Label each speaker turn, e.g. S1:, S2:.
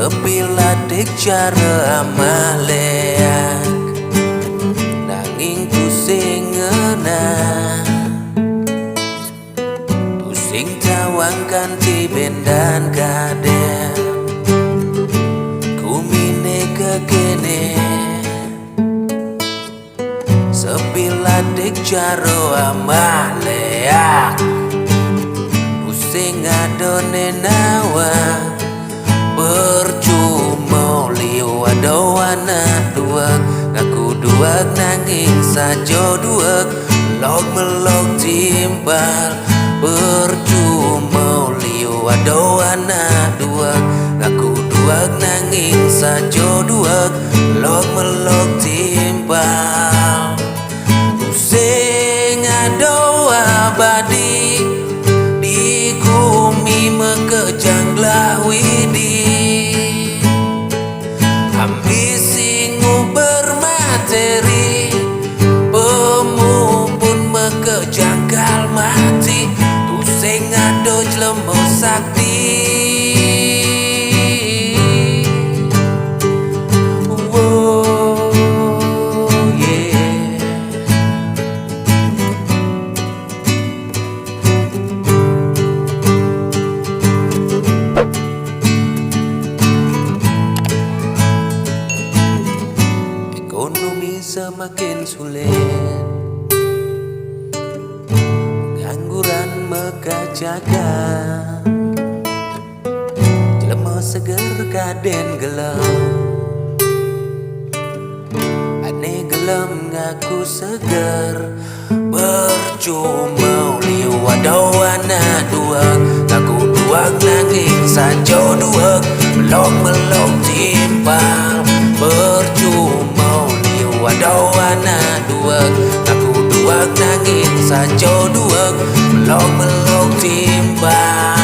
S1: sepilatik cara amaleak nanging pusing ngenah pusing tawang kanti bendan kader kumine kekene sepilatik cara amaleak pusing adone nawa percuma liu adoana duak ngaku duak nanging sajo duak log melog timpal percuma liu adoana duak ngaku duak nanging sajo duak log melog timpal pusing ado abadi di kumi mekejang widi ambisi nguber materi pemupun mekejangkal mati pusing ado jelemo sakti ekonomi semakin sulit, pengangguran mekajakan, jelema seger kaden gelem, ane gelem ngaku seger, percuma liu adoana duak, ngaku duak nanging sajo duak, melok timpang, percuma adoana duak, aku duak nanging sajo duak, melok timbang.